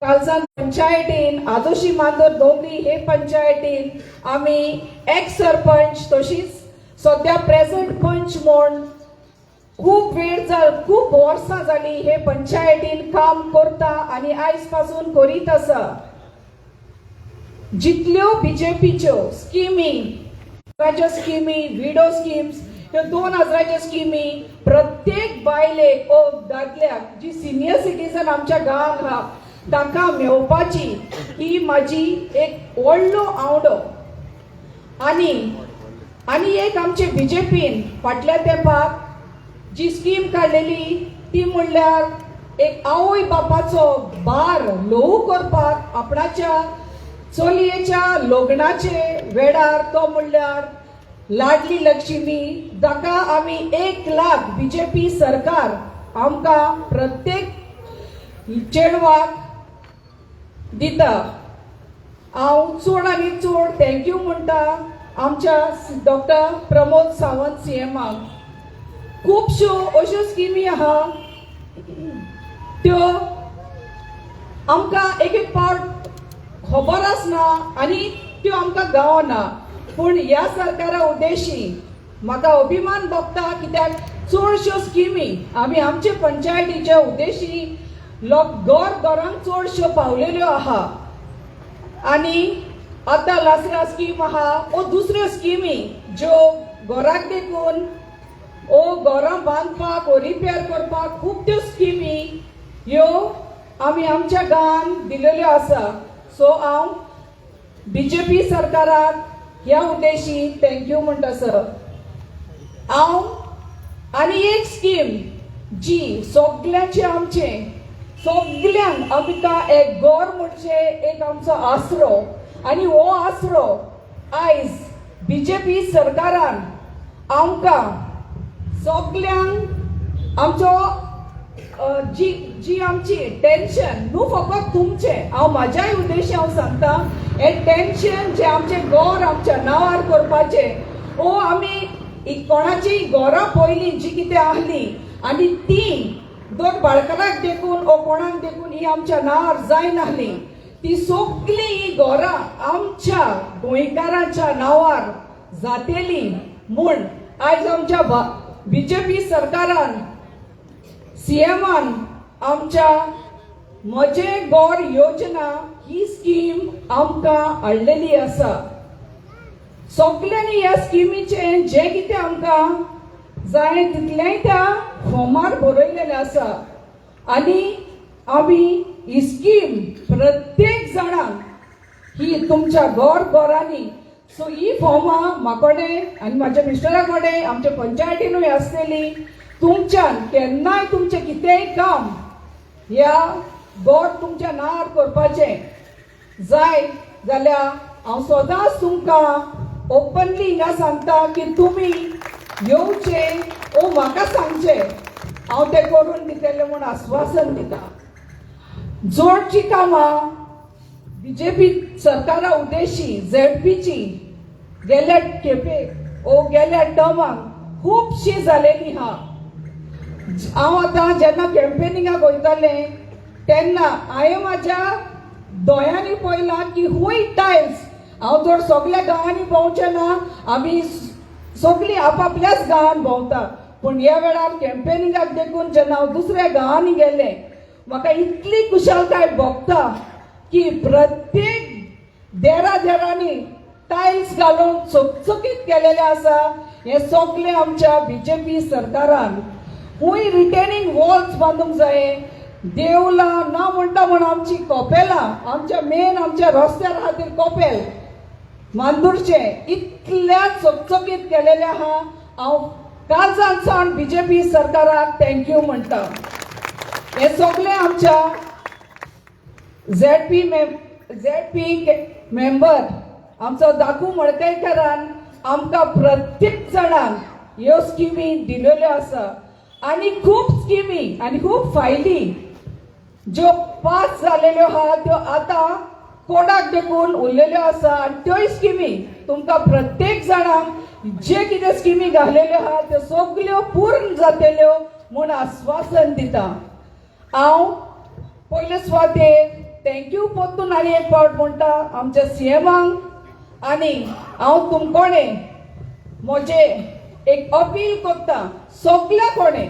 कालसान पंचायतीन आदोशी मांदोर डोंगरी हे पंचायतीन आम्ही एक्स सरपंच तशीच सध्या प्रेझेंट पंच म्हूण खूप खूप वर्सां जाली हे पंचायतीन काम करता आणि आयज पासून करीत आसा. जितल्यो बीजेपीच्यो स्किमी, राज्य स्किमी, विडो स्किम्स, ह्यो 2000च्यो स्किमी प्रत्येक बायलेक ओ दादल्याक जी सिनियर सिटीजन आमच्या गांवांत आहा ताका मेवपाची ही माझी एक व्हडलो आवडो. आणि एक आमचे बीजेपीन फाटल्या तेंपाक जी स्कीम काडलेली ती म्हणल्यार एक आवय बापाचो भार ल्हवू करपाक आपणाच्या चलयेच्या लग्नाचे वेळार तो म्हणल्यार लाडली लक्ष्मी, जाका आमी 1 लाख बीजेपी सरकार आमकां प्रत्येक चेडवाक दिता. हांव चड आनी चड थँक्यू म्हणटा आमच्या डॉक्टर प्रमोद सावंत सीएमाक. खुबश्यो अश्यो स्किमी आहा त्यो आमकां एक पावट खबर आसना आनी त्यो आमकां गावना. पूण ह्या सरकारा उद्देशी म्हाका अभिमान भोगता, कित्याक चडश्यो स्किमी आमी आमचे पंचायतीच्या उद्देशी घरांक चडश्यो पावलेल्यो आहा. आनी आतां लासरा स्कीम आहा ओ दुसऱ्यो स्किमी ज्यो घराक देखून ओ घरां बांदपाक ओ रिपेर करपाक खूब त्यो स्किमी ह्यो आमी आमच्या गांवांत दिलेल्यो आसा. सो हांव बीजेपी सरकाराक ह्या उद्देशी थँक्यू म्हणटा सर. हांव आनी एक स्कीम जी सगळ्यांचे आमचे सगळ्यांक आमकां एक घर म्हणचे एक आमचो आसरो, आनी हो आसरो आयज बीजेपी सरकारान आमकां सगळ्यांक आमचो जी आमची टेन्शन न्हू फकत तुमचे, हांव म्हाज्याय उद्देशी हांव सांगता, हे टेन्शन जे आमचे घर आमच्या नांवार करपाचे ओ आमी कोणाची घरां पयलीं जी कितें आहली आनी ती दोन बाळकराक देखून ओ कोणाक देखून ही आमच्या नांवार जायनाहली, ती सगळी ही घरां आमच्या गोंयकारांच्या नांवार जातेली म्हूण आयज आमच्या बीजेपी सरकारान सीएमान आमच्या म्हजे घर योजना ही स्कीम आमकां हाडलेली आसा. सगळ्यांनी ह्या स्किमीचे जे कितें आमकां जाय तितलेंय त्या फॉर्मार बरयलेलें आसा. आनी आमी ही स्कीम प्रत्येक जाणांक ही तुमच्या घरांनी, सो ही फॉर्मां म्हाकोडे आनी म्हाज्या मिस्टरा कडेन आमच्या पंचायतीनूय आसलेली. तुमच्यान केन्नाय तुमचें कितेंय काम ह्या घर तुमच्या नांवार करपाचें जाय जाल्यार हांव सदांच तुमकां ओपनली हिंगा सांगता की तुमी येवचें ओ म्हाका सांगचें, हांव तें करून दितलें म्हूण आश्वासन दिता. जोडची कामां बीजेपी सरकारा उद्देशी झेडपीची गेल्या खेपेक ओ गेल्या टर्माक खुबशी जालेली आहा. हांव आतां जेन्ना कॅम्पेनिंगाक वयतालें तेन्ना हांवें म्हाज्या दोळ्यांनी पळयलां की खूंय टायम्स हांव जर सगळ्या गांवांनी भोंवचें ना, आमी सगळीं आपापल्याच गांवांत भोंवता. पूण ह्या वेळार कॅम्पेनिंगाक देखून जेन्ना हांव दुसऱ्या गांवांनी गेलें म्हाका इतली खुशालकाय भोगता की प्रत्येक देरांनी टायल्स घालून चकचकीत केलेले आसा. हे सगळे आमच्या बीजेपी सरकारान. खूंय रिटेनिंग वॉल्स बांदूंक जाये, देवळां ना म्हणटा म्हण आमची कॉपेलां आमच्या रस्त्यार खातीर कॉपेल मांदूरचे इतल्या चकचकीत केलेले आहा. हांव काळजान सावन बीजेपी सरकाराक थँक्यू म्हणटा. हे सगळे आमच्या झेडपी मेंबर आमचो दाकू मडकयकरान आमकां प्रत्येक जाणांक ह्यो स्किमी दिलेल्यो आसा. आनी खूब स्किमी आनी खूब फायली ज्यो पास जालेल्यो आहा त्यो आतां कोर्टाक देखून उरलेल्यो आसा. आनी त्योय स्किमी तुमकां प्रत्येक जाणांक जे कितें स्किमी घालेल्यो आहा त्यो सगळ्यो पूर्ण जातल्यो म्हूण आश्वासन दिता. हांव पयले सुवातेर थँक्यू पोत्तून आनी एक फावट म्हणटा आमच्या सीएमांक आनी हांव तुमकोणे म्हजे एक अपील करता सगल्या कोणे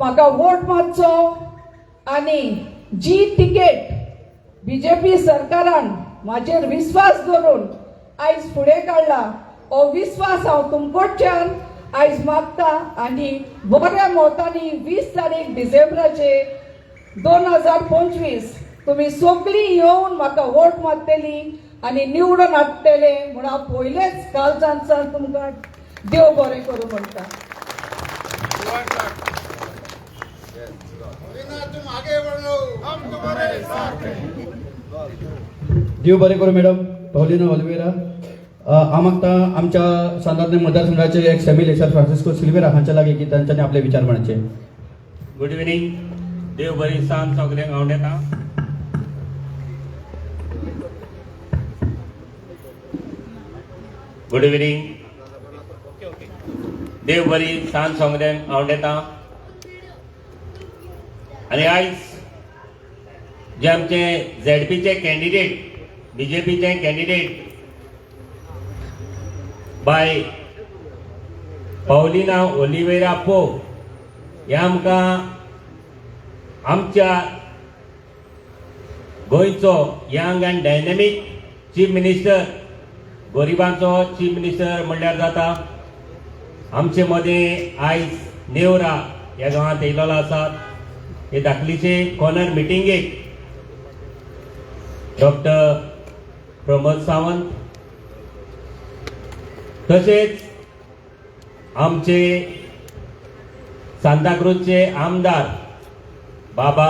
म्हाका वोट मारचो आनी जी तिकेट बीजेपी सरकारान म्हाजेर विश्वास दवरून आयज फुडें काडला हो विश्वास हांव तुमकडच्यान आयज मागता आनी बऱ्या मोतांनी 20 तारीख डिसेंबराचे 2025 तुमी सगळीं येवन म्हाका वोट मारतली आनी निवडून हाडटले म्हूण हांव पयलेच कालच्यान तुमकां देव बरें करूं म्हणटा. देव बरें करूं मॅडम पॉलिना ऑलिवेरा. हांव मागता आमच्या सांदार्ने मतदारसंघाचे एक सेमी इलेक्शन फ्रांसिस्को सिल्वेरा हांच्या लागीं की तांच्यांनी आपले विचार मांडचे. Good evening. देव बरी सांग सगळ्यांक हांव येता. Good evening. देव बरी सांग सगळ्यांक हांव येता. आनी आयज जे आमचे झेडपीचे कॅन्डिडेट बीजेपीचे कॅन्डिडेट बाय पॉलिना ऑलिवेरा पो हे आमकां आमच्या गोंयचो young and dynamic chief minister गरिबांचो चीफ मिनिस्टर म्हणल्यार जाता. आमचे मदें आयज नेवरा ह्या गांवांत येयलेलो आसात. हे धाकलीचे कॉर्नर मिटिंगेक डॉक्टर प्रमोद सावंत तसेच आमचे सांताक्रूजचे आमदार बाबा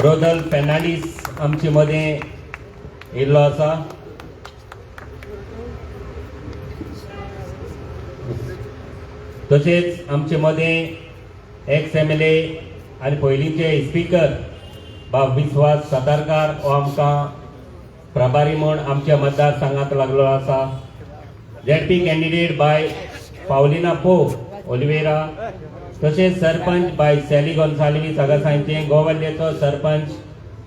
रोदल फेर्नांडीस आमचे मदें येयल्लो आसा. तसेच आमचे मदें एक्स MLA आनी पयलींचे स्पीकर बाब विश्वास सातारकार हो आमकां प्रभारी म्हूण आमच्या मतदारसंघांत लागलो आसा. झेडपी कॅन्डिडेट बाय पॉलिना पो ऑलिवेरा तसेच सरपंच बाय सॅली गोन्साल्वीस आगासांचे गोवाल्लेचो सरपंच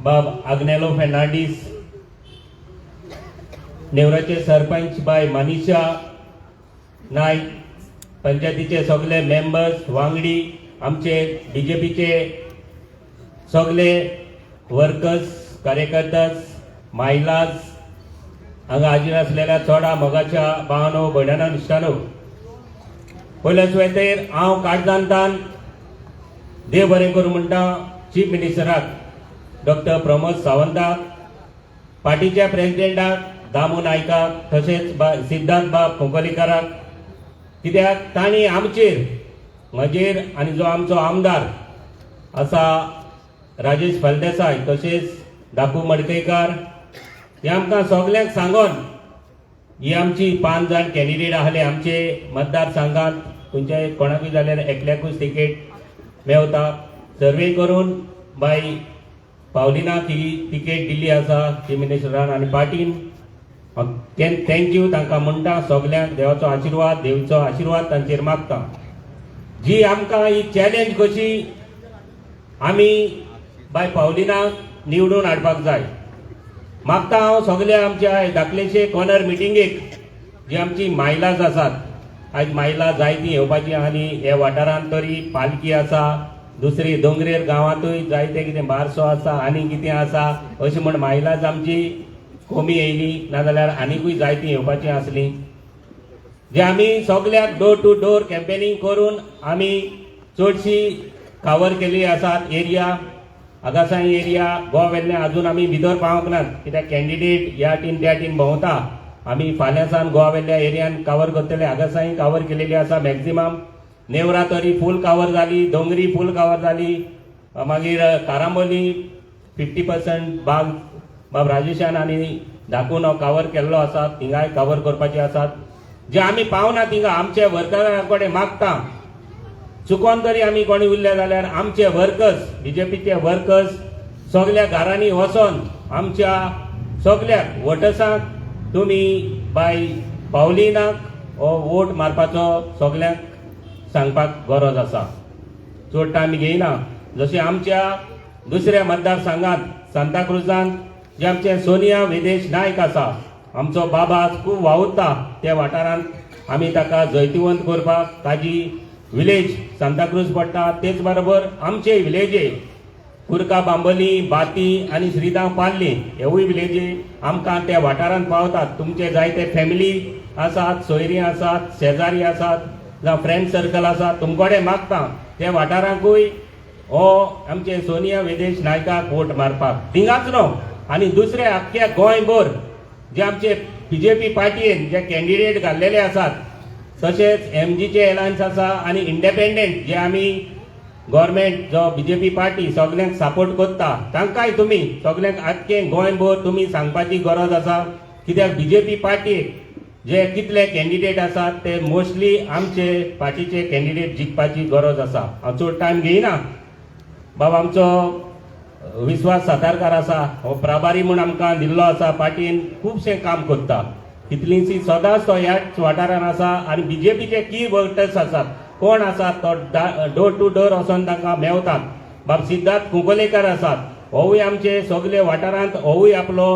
बाब आग्नेलो फेर्नांडीस नेवराचे सरपंच बाय मनीषा नायक पंचायतीचे सगळे मेंबर्स वांगडी आमचे बीजेपीचे सगळे वर्कर्स कार्यकर्तास महिलाज हांगा हाजीर आसलेल्या चोडा मोगाच्या भावानो भयणानो इश्टानो पयल्या सुवातेर हांव काळजांतान देव बरें करूं म्हणटा चीफ मिनिस्टराक डॉक्टर प्रमोद सावंताक पार्टीच्या प्रेसिडेंटाक दामू नायकाक तशेंच सिद्धार्थ बाब कोंकलीकाराक कित्याक तांणी आमचेर म्हजेर आनी जो आमचो आमदार आसा राजेश फळदेसाय तशेंच दापू मडकयकार हे आमकां सगल्यांक सांगून ही आमची 5 जाण कॅन्डिडेट आहले आमचे मतदारसंघांत खंयच्याय कोणाकूय जाल्यार एकल्याकूच तिकेट मेवता. सर्वे करून बाय पावलिनाक ही तिकेट दिल्ली आसा चीफ मिनिस्टरान आनी पार्टीन. थँक्यू तांकां म्हणटा सगल्यांक देवाचो आशिर्वाद देवीचो आशिर्वाद तांचेर मागता. जी आमकां ही चॅलेंज कशी आमी बाय पावलिनाक निवडून हाडपाक जाय मागता हांव सगळ्या आमच्या धाकलेशे कॉर्नर मिटिंगेक जी आमची महिलाज आसात आयज महिला जायती येवपाची आनी हे वाठारांत तरी पालकी आसा दुसरी दोंगरेर गांवांतूय जायते कितें बारसो आसा आनी कितें आसा अशें म्हण महिलाज आमची कमी येयली नाजाल्यार आनीकूय जायती येवपाची आसली जे आमी सगळ्याक डोर टू डोर कॅम्पेनिंग करून आमी चडशी कवर केली आसात एरिया आगासाई एरिया गोवा वेल्ले अजून आमी भितर पावंक नात कित्याक कॅन्डिडेट ह्या टीन त्या टीन भोंवता आमी फाल्यां सावन गोवा वेल्ल्या एरियान कवर करतले आगासाई कवर केलेली आसा मॅक्झिमम नेवरा तरी फूल कवर जाली दोंगरी फूल कवर जाली मागीर कारांबोली 50% भाग बाब राजेशान आनी दाखोवन कवर केल्लो आसा थिंगाय कवर करपाचे आसात जे आमी पावना थिंगा आमचे वर्करां कडेन मागता चुकोन तरी आमी कोणी उरले जाल्यार आमचे वर्कर्स बीजेपीचे वर्कर्स सगळ्या घरांनी वचोन आमच्या सगळ्या वोटर्सांक तुमी बाय पावलिनाक हो वोट मारपाचो सगळ्यांक सांगपाक गरज आसा. चड टायम घेयना. जशें आमच्या दुसऱ्या मतदारसंघात सांताक्रुजांत जे आमचे सोनिया वेदेश नायक आसा, आमचो बाबा खूब वावुरता त्या वाठारांत आमी ताका जैतिवंत करपाक ताजी विलेज सांताक्रूज पडटा. तेच बरोबर आमचे विलेजे कुर्का बांबोली, बाती आनी श्रीदाव पार्ली हेवूय विलेजी आमकां त्या वाठारांत पावतात. तुमचे जायते फॅमिली आसात, सोयरी आसात, शेजारी आसात, जावं फ्रेंड सर्कल आसा, तुमकोडे मागता त्या वाठारांकूय हो आमचे सोनिया वेदेश नायकाक वोट मारपाक. थिंगाच न्हू आनी दुसरे आख्ख्या गोंयभर जे आमचे बीजेपी पार्टयेन जे कॅन्डिडेट घाल्लेले आसात, तशेंच एमजीचे एलायन्स आसा आनी इंडिपेंडंट जे आमी गव्हर्मेंट जो बीजेपी पार्टी सगळ्यांक सपोर्ट करता, तांकांय तुमी सगळ्यांक आख्खें गोंयभर तुमी सांगपाची गरज आसा. कित्याक बीजेपी पार्टीक जे कितले कॅन्डिडेट आसात ते मोस्टली आमचे पार्टीचे कॅन्डिडेट जिखपाची गरज आसा. हांव चड टायम घेयना. बाबा आमचो विश्वास सातारकार आसा, हो प्रभारी म्हूण आमकां दिल्लो आसा. पार्टीन खुबशें काम करता. कितलींशीं सदांच तो ह्याच वाठारान आसा आनी बीजेपीचे की वर्कर्स आसात, कोण आसात तो डोर टू डोर वचोन तांकां मेवतात. बाब सिद्धार्थ कुंकोलेकर आसात, होवूय आमचे सगळे वाठारांत होवूय आपलो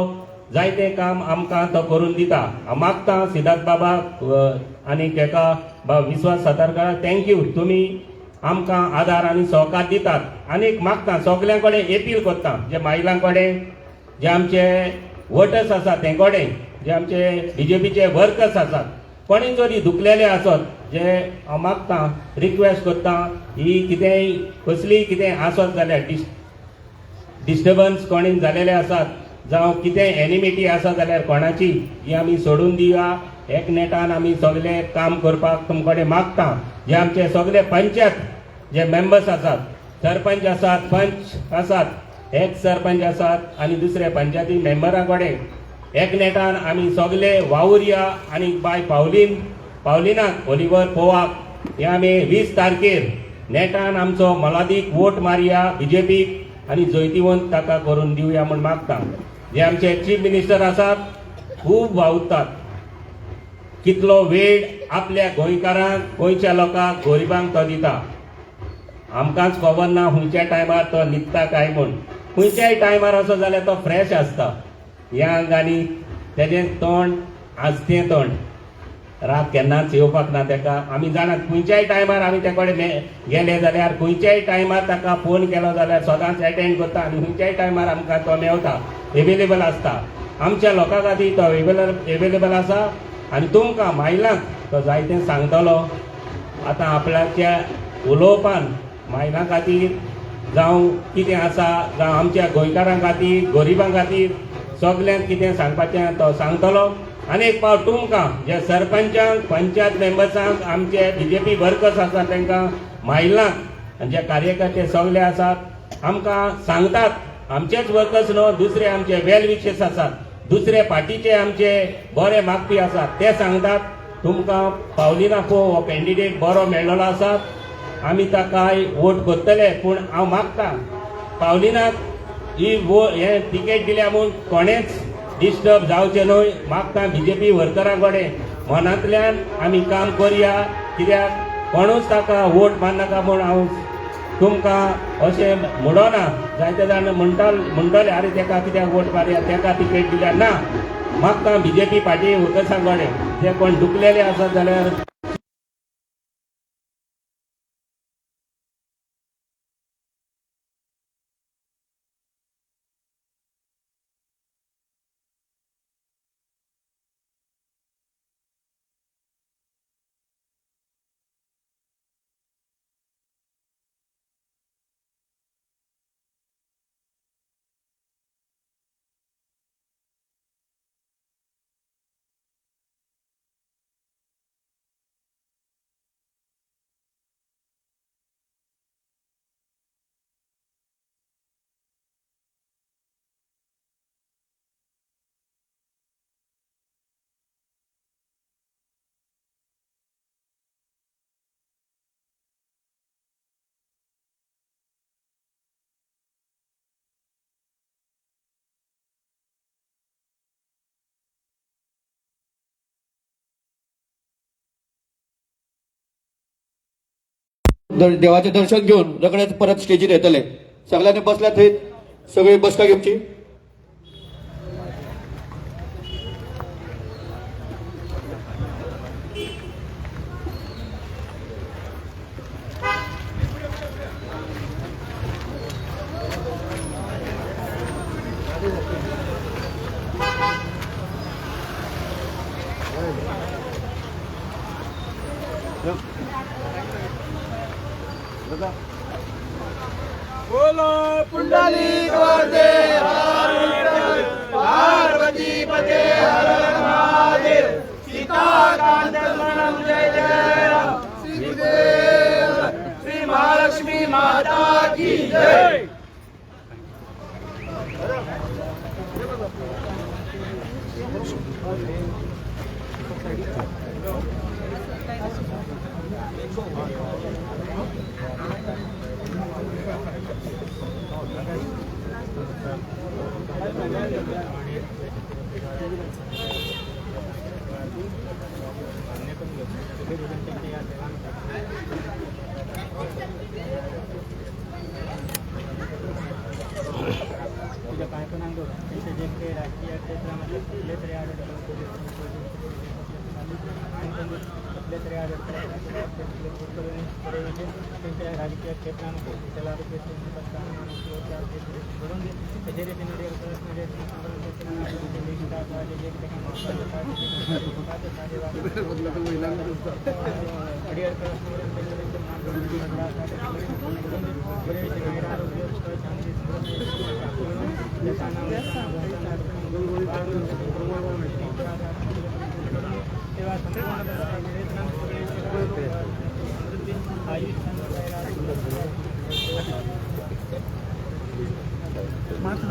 जायतें काम आमकां तो करून दिता. हांव मागता सिद्धार्थ बाबाक आनी तेका बाब विश्वास सातारकाराक थँक्यू, तुमी आमकां आदार आनी सहकार दितात. आनीक मागता सगळ्यां कडेन अपील करता, जे महिलां कडेन, जे आमचे वोटर्स आसात ते कडेन, जे आमचे बीजेपीचे वर्कर्स आसात, कोणी जरी दुखलेले आसत, जे हांव मागता रिक्वेस्ट करता, ही कितेंय कसलीय कितें आसत जाल्यार डिस्टर्बन्स कोणी जालेले आसात, जावं कितें एनिमिटी आसा जाल्यार कोणाची, ही आमी सोडून दिवया. एकनेटान आमी सगळे काम करपाक तुमकडे मागता. जे आमचे सगळे पंचायत जे मेंबर्स आसात, सरपंच आसात, पंच आसात, एक्स सरपंच आसात आनी दुसरे पंचायती मेंबरां कडेन एकनेटान आमी सगळे वावुरया. आनी बाय पावलिनाक ओलिवर पोवाक हे आमी 20 तारखेर नेटान आमचो मोलादीक वोट मारया बीजेपीक आनी जैतिवंत ताका करून दिवया म्हूण मागता. जे आमचे चीफ मिनिस्टर आसात खूब वावुरतात. कितलो वेळ आपल्या गोंयकारांक, गोंयच्या लोकांक, गरिबांक तो दिता. आमकांच खबर ना खंयच्या टायमार तो न्हिदता काय म्हूण. खंयच्याय टायमार असो जाल्यार तो फ्रेश आसता. यंग आनी तेजें तोंड आस्तें तोंड, राग केन्नाच येवपाक ना तेका. आमी जाणात खंयच्याय टायमार आमी ते कडेन गेले जाल्यार, खंयच्याय टायमार ताका फोन केलो जाल्यार सदांच एटेंड करता आनी खंयच्याय टायमार आमकां तो मेवता, एवेलेबल आसता. आमच्या लोकां खातीर तो एवेलेबल आसा आनी तुमकां महिलांक तो जायतें सांगतलो. आतां आपल्याच्या उलोवपान महिलां खातीर जावं कितें आसा, जावं आमच्या गोंयकारां खातीर, गरिबां खातीर सगळ्यांक कितें सांगपाचें तो सांगतलो. आनी एक फावट तुमकां जे सरपंचांक, पंचायत मेंबर्सांक, आमचे बीजेपी वर्कर्स आसात तांकां, महिलांक, जे कार्यकर्ते सगळे आसात, आमकां सांगतात. आमचेच वर्कर्स न्हू, दुसरे आमचे वेल विशेस आसात, दुसरे पार्टीचे आमचे बरे मागपी आसात, ते सांगतात तुमकां पावलिना पो हो कॅन्डिडेट बरो मेळ्ळलो आसा, आमी ताकाय वोट करतले. पूण हांव मागता पावलिनाक ही हे तिकेट दिल्या म्हूण कोणेच डिस्टर्ब जावचें न्हय. मागता बीजेपी वर्करां कडेन मनांतल्यान आमी काम करया. कित्याक कोणूच ताका वोट मारनाका म्हूण हांव तुमकां अशें म्हणना. जायते जाण म्हणटले अरे तेका कित्याक वोट मारया, तेका तिकेट दिल्या. ना, मागता बीजेपी पार्टी वर्कर्सां कडेन ते कोण दुखलेले आसत जाल्यार देवाचे दर्शन घेऊन रोखडेच परत स्टेजीर येतले. सगळ्यांनी बसल्या थंय सगळी बसका घेवची. बोलो पुंडलिक वरदे हर विठ्ठल, पार्वती पते हर हर महादेव, सीताकांत स्मरणं जय जय राम, श्री गुरुदेव श्री महालक्ष्मी माता की जय. तुझ्या पायपणांवर त्यांचे जे काही राजकीय क्षेत्रामध्ये कुठले तरी आढळले कुठले तरी आढळले त्यांच्या राजकीय क्षेत्रामध्ये त्याला त्याच्या रीतीने मात्र